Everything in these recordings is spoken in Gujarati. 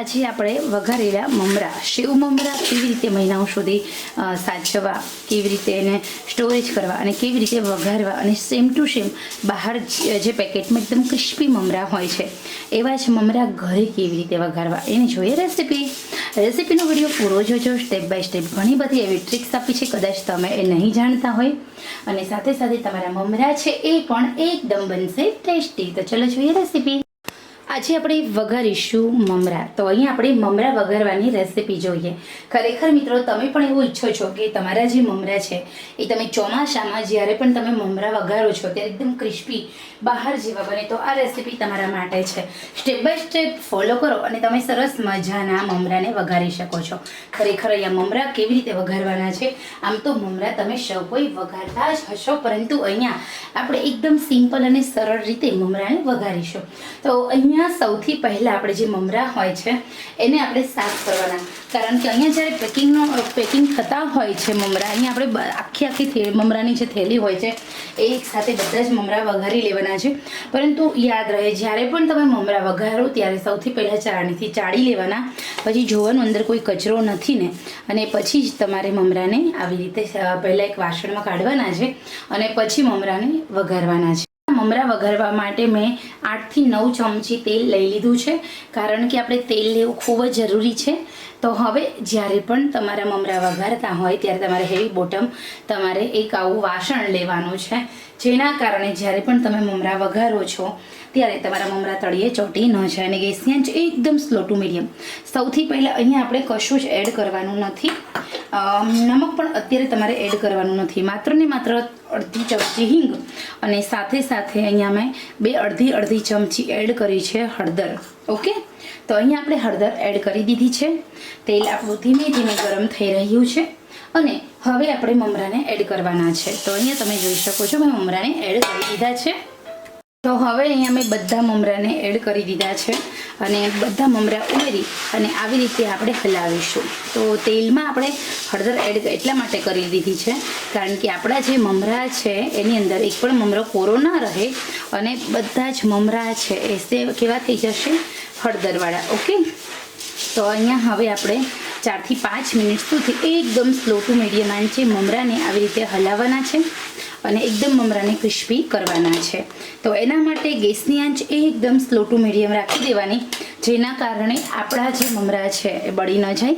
આજે આપણે વઘારેલા મમરા સેવ મમરા કેવી રીતે મહિનાઓ સુધી સાચવવા, કેવી રીતે એને સ્ટોરેજ કરવા અને કેવી રીતે વઘારવા અને સેમ ટુ સેમ બહાર જે પેકેટમાં એકદમ ક્રિસ્પી મમરા હોય છે એવા જ મમરા ઘરે કેવી રીતે વઘારવા એની જોઈએ રેસીપીનો વિડીયો પૂરો જોજો. સ્ટેપ બાય સ્ટેપ ઘણી બધી એવી ટ્રિક્સ આપી છે, કદાચ તમે એ નહીં જાણતા હોય અને સાથે સાથે તમારા મમરા છે એ પણ એકદમ બનશે ટેસ્ટી. તો ચલો જોઈએ રેસીપી. આજે આપણે વઘારીશું મમરા. તો અહીંયા આપણે મમરા વઘારવાની રેસીપી જોઈએ. ખરેખર મિત્રો, તમે પણ એવું ઈચ્છો છો કે તમારા જે મમરા છે એ તમે ચોમાસામાં જ્યારે પણ તમે મમરા વઘારો છો ત્યારે એકદમ ક્રિસ્પી બહાર જેવા બને, તો આ રેસીપી તમારા માટે છે. સ્ટેપ બાય સ્ટેપ ફોલો કરો અને તમે સરસ મજાના મમરાને વઘારી શકો છો. ખરેખર અહીંયા મમરા કેવી રીતે વઘારવાના છે, આમ તો મમરા તમે સૌ કોઈ વઘારતા જ હશો, પરંતુ અહીંયા આપણે એકદમ સિમ્પલ અને સરળ રીતે મમરાને વઘારીશું. તો અહીંયા સૌથી પહેલાં આપણે જે મમરા હોય છે એને આપણે સાફ કરવાના, કારણ કે અહીંયા જ્યારે પેકિંગ થતા હોય છે મમરા, અહીંયા આપણે આખી મમરાની જે થેલી હોય છે એ એક સાથે બધા જ મમરા વઘારી લેવાના છે. પરંતુ યાદ રહે, જ્યારે પણ તમે મમરા વઘારો ત્યારે સૌથી પહેલાં ચાળણીથી ચાળી લેવાના, પછી જોવાનું અંદર કોઈ કચરો નથી ને, અને પછી જ તમારે મમરાને આવી રીતે પહેલાં એક વાસણમાં કાઢવાના છે અને પછી મમરાને વઘારવાના છે. મમરા વઘારવા માટે મેં 8 થી 9 ચમચી તેલ લઈ લીધું છે, કારણ કે આપણે તેલ લેવું ખૂબ જ જરૂરી છે. તો હવે જ્યારે પણ તમારા મમરા વઘારતા હોય ત્યારે તમારે હેવી બોટમ તમારે એક આવું વાસણ લેવાનું છે, જેના કારણે જ્યારે પણ તમે મમરા વઘારો છો ત્યારે તમારા મમરા તળિયે ચોંટી ન જાય. અને ગેસની આંચ એકદમ સ્લો ટુ મીડિયમ. સૌથી પહેલાં અહીંયા આપણે કશું જ એડ કરવાનું નથી, નમક પણ અત્યારે તમારે એડ કરવાનું નથી, માત્ર ને માત્ર અડધી ચમચી હિંગ અને સાથે સાથે અહીંયા મેં અડધી ચમચી એડ કરી છે હળદર. ઓકે, તો અહીંયા આપણે હળદર એડ કરી દીધી છે. તેલ આપણું ધીમે ધીમે ગરમ થઈ રહ્યું છે અને હવે આપણે મમરાને એડ કરવાના છે. તો અહીંયા તમે જોઈ શકો છો મેં મમરાને એડ કરી દીધા છે. તો હવે અહીંયા મેં બધા મમરાને એડ કરી દીધા છે અને બધા મમરા ઉમેરી અને આવી રીતે આપણે હલાવીશું. તો તેલમાં આપણે હળદર એડ એટલા માટે કરી દીધી છે કારણ કે આપણા જે મમરા છે એની અંદર એક પણ મમરો કોરો ના રહે અને બધા જ મમરા છે એ કેવા થઈ જશે, હળદરવાળા. ઓકે, તો અહીંયા હવે આપણે 4 થી 5 મિનિટ સુધી એકદમ સ્લો ટુ મીડિયમ આંચે મમરાને આવી રીતે હલાવવાના છે અને એકદમ મમરાને ક્રિસ્પી કરવાના છે. તો એના માટે ગેસની આંચ એકદમ સ્લો ટુ મીડિયમ રાખી દેવાની, જેના કારણે આપણા જે મમરા છે એ બળી ન જાય.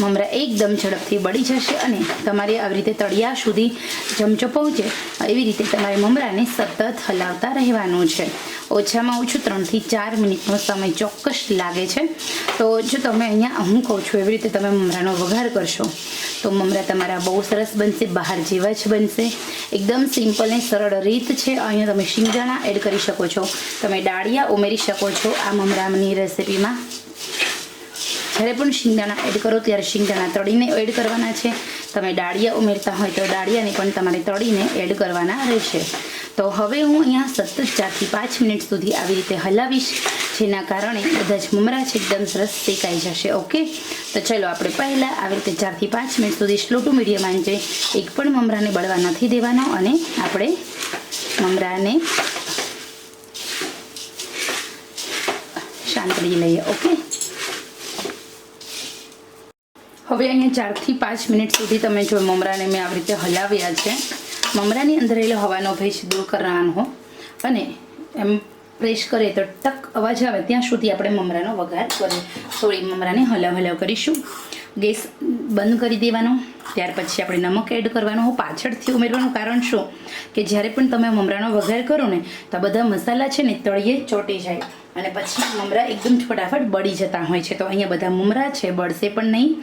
મમરા એકદમ ઝડપથી બળી જશે અને તમારે આવી રીતે તળિયા સુધી ચમચો પહોંચે એવી રીતે તમારે મમરાને સતત હલાવતા રહેવાનું છે. ઓછામાં ઓછું 3 થી 4 મિનિટનો સમય ચોક્કસ લાગે છે. તો જો તમે અહીંયા હું કહું છું એવી રીતે તમે મમરાનો વઘાર કરશો તો મમરા તમારા બહુ સરસ બનશે, બહાર જેવા જ બનશે. એકદમ સિમ્પલ ને સરળ રીત છે. અહીંયા તમે શિંગદાણા એડ કરી શકો છો, તમે ડાળિયા ઉમેરી શકો છો આ મમરાની રેસીપીમાં. જ્યારે પણ શિંગદાણા એડ કરો ત્યારે શિંગદાણા તળીને એડ કરવાના છે. તમે ડાળિયા ઉમેરતા હોય તો ડાળિયાને પણ તમારે તળીને એડ કરવાના રહેશે. તો હવે હું અહીંયા સતત 4 થી 5 મિનિટ સુધી આવી રીતે હલાવીશ, જેના કારણે બધા જ મમરા છે એકદમ સરસ શેકાઈ જશે. ઓકે, તો ચલો આપણે પહેલાં આવી રીતે 4 થી 5 મિનિટ સુધી સ્લો ટુ મીડિયમ આંચે એક પણ મમરાને બળવા નથી દેવાનો અને આપણે મમરાને શાંત કરી લઈએ. ઓકે, હવે અહીંયા 4 થી 5 મિનિટ સુધી તમે જો મમરાને મેં આવી રીતે હલાવ્યા છે. મમરાની અંદર રહેલો હવાનો ભેજ દૂર કરવાનો અને એમ પ્રેસ કરીએ તો ટક અવાજ આવે ત્યાં સુધી આપણે મમરાનો વઘાર કરીએ. થોડી મમરાને હલાવ કરીશું. ગેસ બંધ કરી દેવાનો. ત્યાર પછી આપણે નમક એડ કરવાનું. હું પાછળથી ઉમેરવાનું કારણ શું કે જ્યારે પણ તમે મમરાનો વઘાર કરો ને તો બધા મસાલા છે ને તળિયે ચોંટી જાય અને પછી મમરા એકદમ ફટાફટ બળી જતા હોય છે. તો અહીંયા બધા મમરા છે બળશે પણ નહીં.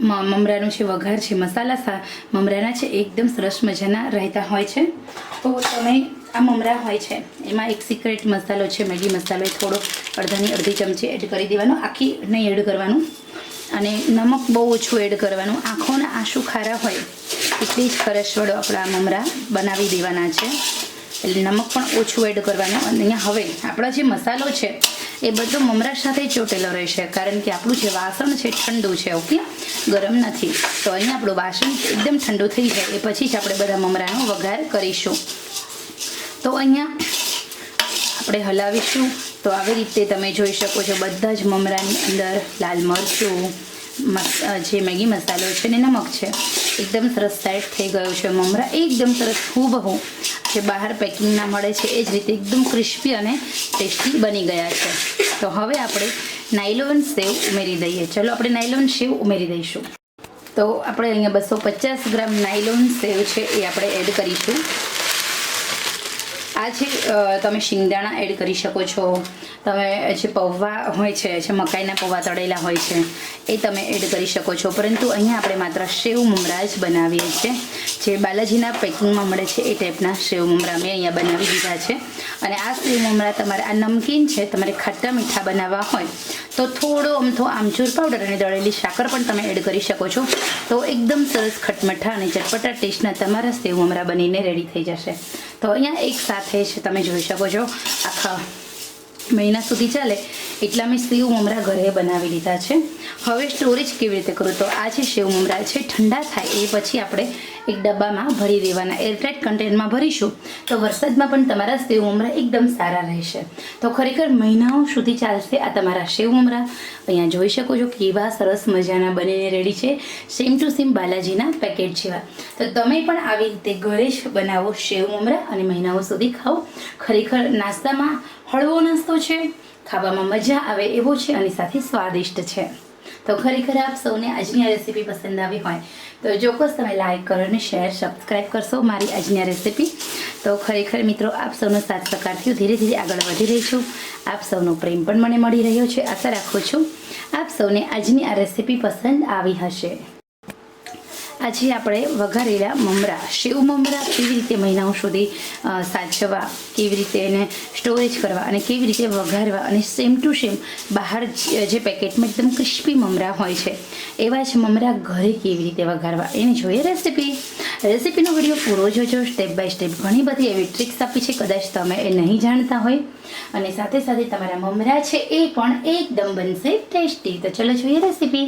મમરાનો જે વઘાર છે, મસાલા મમરાના છે એકદમ સરસ મજાના રહેતા હોય છે. તો તમે આ મમરા હોય છે એમાં એક સિક્રેટ મસાલો છે, મેગી મસાલો, એ થોડો અડધી ચમચી એડ કરી દેવાનો, આખી નહીં એડ કરવાનું. અને નમક બહુ ઓછું એડ કરવાનું. આંખોના આંસુ ખારા હોય એટલી જ ખરસવાળો આપણા મમરા બનાવી દેવાના છે, એટલે નમક પણ ઓછું એડ કરવાનું. અને અહીંયા હવે આપણા જે મસાલો છે એ બધો મમરા સાથે ચોટેલો રહેશે, કારણ કે આપણું જે વાસણ છે ઠંડુ છે. ઓકે, ગરમ નથી. તો અહીંયા આપણું વાસણ એકદમ ઠંડુ થઈ જાય એ પછી જ આપણે બધા મમરાનો વઘાર કરીશું. તો અહીંયા આપણે હલાવીશું તો આવી રીતે તમે જોઈ શકો છો બધા જ મમરાની અંદર લાલ મરચું, જે મેગી મસાલો છે ને નમક છે, એકદમ સરસ સેટ થઈ ગયો છે. મમરા એકદમ સરસ હૂબહૂ જે બહાર પેકિંગના મળે છે એ જ રીતે એકદમ ક્રિસ્પી અને ટેસ્ટી બની ગયા છે. તો હવે આપણે નાયલોન સેવ ઉમેરી દઈએ. ચલો આપણે નાયલોન સેવ ઉમેરી દઈશું. તો આપણે અહીંયા 250 ગ્રામ નાયલોન સેવ છે એ આપણે એડ કરીશું. આ છે તમે શિંગદાણા એડ કરી શકો છો, તમે જે પૌવા હોય છે, જે મકાઈના પૌવા તળેલા હોય છે એ તમે એડ કરી શકો છો. પરંતુ અહીંયા આપણે માત્ર સેવ મમરા જ બનાવીએ છીએ. જે બાલાજીના પેકિંગમાં મળે છે એ ટાઈપના સેવ મમરા મેં અહીંયા બનાવી દીધા છે. અને આ સેવ મમરા તમારે આ નમકીન છે, તમારે ખાટા મીઠા બનાવવા હોય તો થોડો અમથો આમચૂર પાવડર અને દળેલી સાકર પણ તમે એડ કરી શકો છો. તો એકદમ સરસ ખટમઠા અને ચટપટા ટેસ્ટના તમારા સેવ મમરા બનીને રેડી થઈ જશે. તો અહીંયા એક સાથે જ તમે જોઈ શકો છો આખા મહિના સુધી ચાલે એટલા મેં સેવ મમરા ઘરે બનાવી લીધા છે. હવે સ્ટોરેજ કેવી રીતે કરું? તો આ જે સેવ મમરા છે ઠંડા થાય એ પછી આપણે એક ડબ્બામાં ભરી દેવાના, એરટાઇટ કન્ટેનરમાં ભરીશું તો વરસાદમાં પણ તમારા સેવ મમરા એકદમ સારા રહેશે. તો ખરેખર મહિનાઓ સુધી ચાલશે આ તમારા સેવ મમરા. અહીંયા જોઈ શકો છો કેવા સરસ મજાના બનીને રેડી છે, સેમ ટુ સેમ બાલાજીના પેકેટ જેવા. તો તમે પણ આવી રીતે ઘરે જ બનાવો સેવ મમરા અને મહિનાઓ સુધી ખાઓ. ખરેખર નાસ્તામાં હળવો નાસ્તો છે, ખાવામાં મજા આવે એવો છે અને સાથે સ્વાદિષ્ટ છે. તો ખરેખર આપ સૌને આજની આ રેસીપી પસંદ આવી હોય તો ચોક્કસ તમે લાઈક કરો અને શેર સબસ્ક્રાઈબ કરશો મારી આજની આ રેસીપી. તો ખરેખર મિત્રો આપ સૌનો સાથ સહકારથી ધીરે ધીરે આગળ વધી રહી છું. આપ સૌનો પ્રેમ પણ મને મળી રહ્યો છે. આશા રાખું છું આપ સૌને આજની આ રેસીપી પસંદ આવી હશે. આજે આપણે વઘારેલા મમરા, સેવ મમરા કેવી રીતે મહિનાઓ સુધી સાચવવા, કેવી રીતે એને સ્ટોરેજ કરવા અને કેવી રીતે વઘારવા અને સેમ ટુ સેમ બહાર જે પેકેટમાં એકદમ ક્રિસ્પી મમરા હોય છે એવા જ મમરા ઘરે કેવી રીતે વઘારવા એની જોઈએ રેસીપીનો વિડીયો પૂરો જોજો. સ્ટેપ બાય સ્ટેપ ઘણી બધી એવી ટ્રિક્સ આપી છે, કદાચ તમે એ નહીં જાણતા હોય. અને સાથે સાથે તમારા મમરા છે એ પણ એકદમ બનશે ટેસ્ટી. તો ચલો જોઈએ રેસીપી.